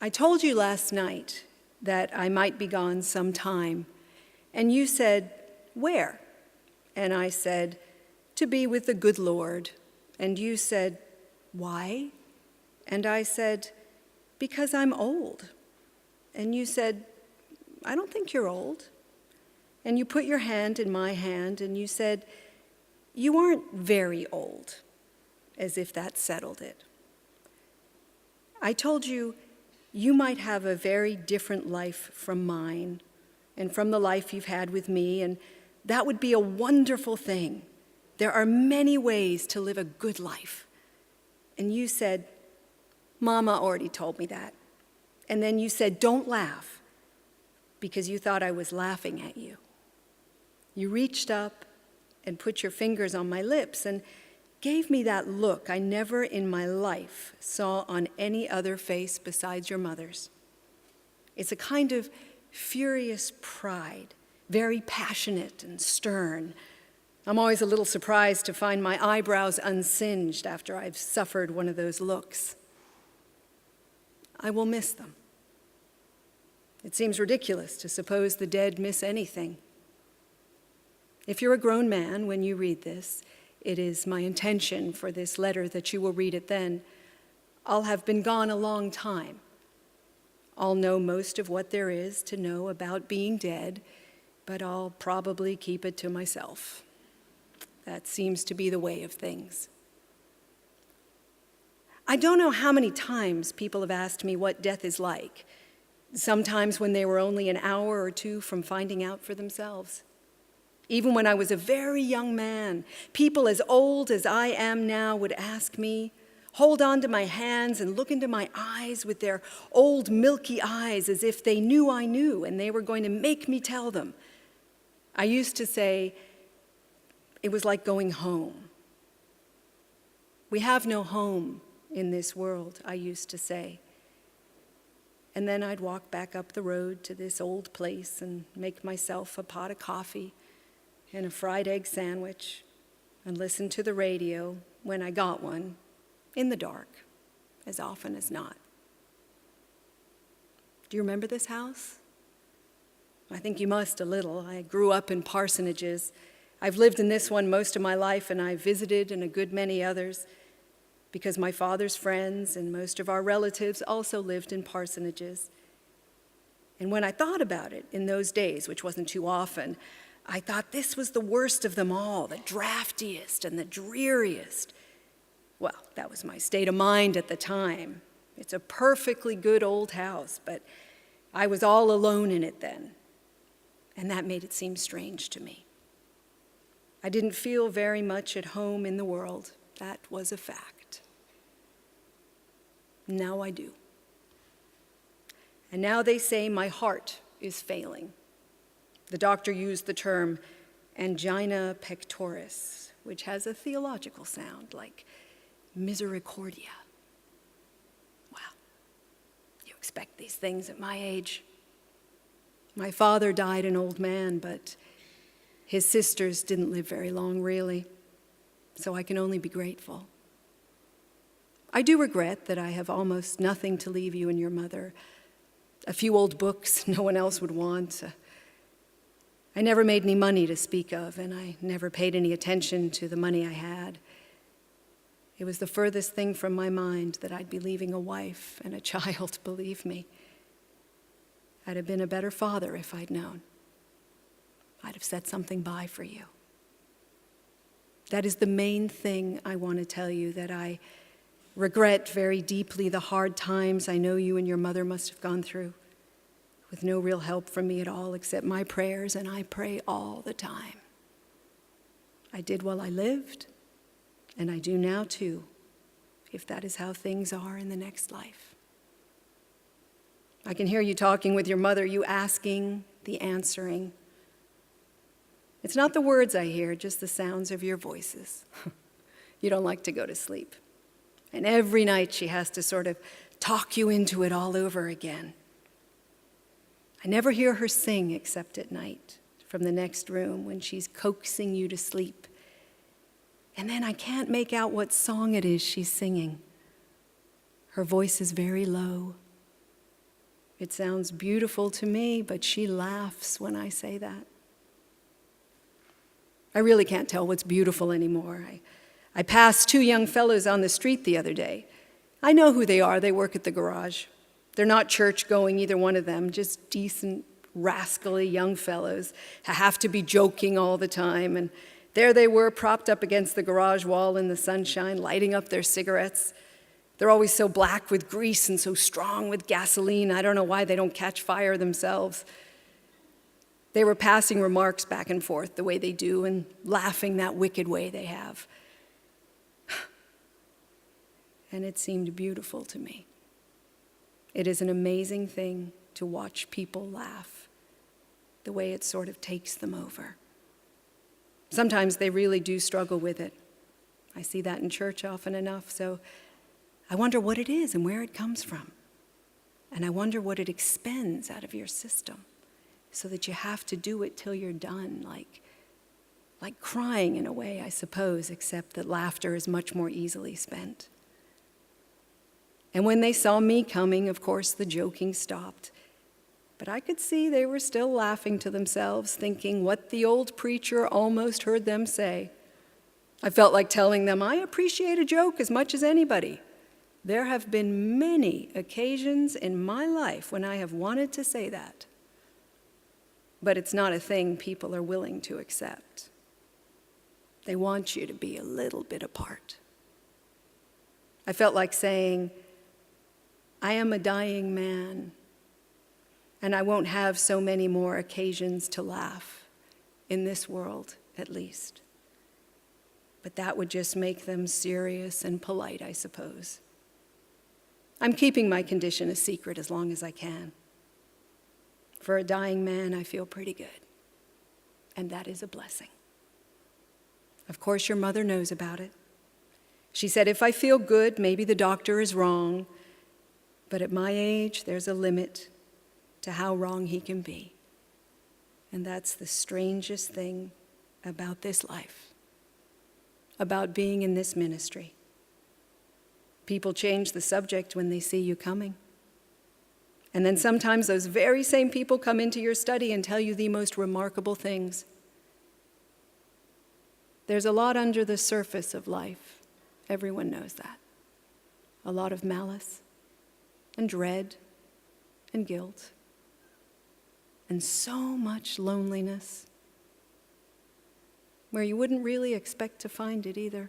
I told you last night that I might be gone some time, and you said, "Where?" And I said, "To be with the good Lord." And you said, "Why?" And I said, "Because I'm old." And you said, "I don't think you're old." And you put your hand in my hand and you said, "You aren't very old," as if that settled it. I told you, you might have a very different life from mine and from the life you've had with me, and that would be a wonderful thing. There are many ways to live a good life. And you said, "Mama already told me that." And then you said, "Don't laugh," because you thought I was laughing at you. You reached up and put your fingers on my lips and gave me that look I never in my life saw on any other face besides your mother's. It's a kind of furious pride, very passionate and stern. I'm always a little surprised to find my eyebrows unsinged after I've suffered one of those looks. I will miss them. It seems ridiculous to suppose the dead miss anything. If you're a grown man when you read this, it is my intention for this letter that you will read it then. I'll have been gone a long time. I'll know most of what there is to know about being dead, but I'll probably keep it to myself. That seems to be the way of things. I don't know how many times people have asked me what death is like, sometimes when they were only an hour or two from finding out for themselves. Even when I was a very young man, people as old as I am now would ask me, hold on to my hands and look into my eyes with their old milky eyes as if they knew I knew and they were going to make me tell them. I used to say it was like going home. We have no home in this world, I used to say. And then I'd walk back up the road to this old place and make myself a pot of coffee and a fried egg sandwich and listen to the radio when I got one, in the dark, as often as not. Do you remember this house? I think you must a little. I grew up in parsonages. I've lived in this one most of my life, and I've visited in a good many others because my father's friends and most of our relatives also lived in parsonages. And when I thought about it in those days, which wasn't too often, I thought this was the worst of them all, the draftiest and the dreariest. Well, that was my state of mind at the time. It's a perfectly good old house, but I was all alone in it then, and that made it seem strange to me. I didn't feel very much at home in the world. That was a fact. Now I do. And now they say my heart is failing. The doctor used the term angina pectoris, which has a theological sound like misericordia. Wow, you expect these things at my age. My father died an old man, but his sisters didn't live very long, really, so I can only be grateful. I do regret that I have almost nothing to leave you and your mother. A few old books no one else would want. I never made any money to speak of, and I never paid any attention to the money I had. It was the furthest thing from my mind that I'd be leaving a wife and a child, believe me. I'd have been a better father if I'd known. I'd have set something by for you. That is the main thing I want to tell you, that I regret very deeply the hard times I know you and your mother must have gone through, with no real help from me at all except my prayers, and I pray all the time. I did while I lived, and I do now too, if that is how things are in the next life. I can hear you talking with your mother, you asking, the answering. It's not the words I hear, just the sounds of your voices. You don't like to go to sleep. And every night she has to sort of talk you into it all over again. I never hear her sing except at night from the next room when she's coaxing you to sleep. And then I can't make out what song it is she's singing. Her voice is very low, It sounds beautiful to me, but she laughs when I say that. I really can't tell what's beautiful anymore. I passed 2 young fellows on the street the other day. I know who they are. They work at the garage. They're not church-going, either one of them, just decent, rascally young fellows who have to be joking all the time. And there they were, propped up against the garage wall in the sunshine, lighting up their cigarettes. They're always so black with grease and so strong with gasoline. I don't know why they don't catch fire themselves. They were passing remarks back and forth the way they do and laughing that wicked way they have. And it seemed beautiful to me. It is an amazing thing to watch people laugh, the way it sort of takes them over. Sometimes they really do struggle with it. I see that in church often enough, so I wonder what it is and where it comes from. And I wonder what it expends out of your system so that you have to do it till you're done, like crying in a way, I suppose, except that laughter is much more easily spent. And when they saw me coming, of course, the joking stopped. But I could see they were still laughing to themselves, thinking what the old preacher almost heard them say. I felt like telling them, I appreciate a joke as much as anybody. There have been many occasions in my life when I have wanted to say that. But it's not a thing people are willing to accept. They want you to be a little bit apart. I felt like saying, I am a dying man, and I won't have so many more occasions to laugh, in this world at least. But that would just make them serious and polite, I suppose. I'm keeping my condition a secret as long as I can. For a dying man, I feel pretty good, and that is a blessing. Of course, your mother knows about it. She said, if I feel good, maybe the doctor is wrong, but at my age, there's a limit to how wrong he can be. And that's the strangest thing about this life, about being in this ministry. People change the subject when they see you coming. And then sometimes those very same people come into your study and tell you the most remarkable things. There's a lot under the surface of life. Everyone knows that. A lot of malice and dread and guilt and so much loneliness where you wouldn't really expect to find it either.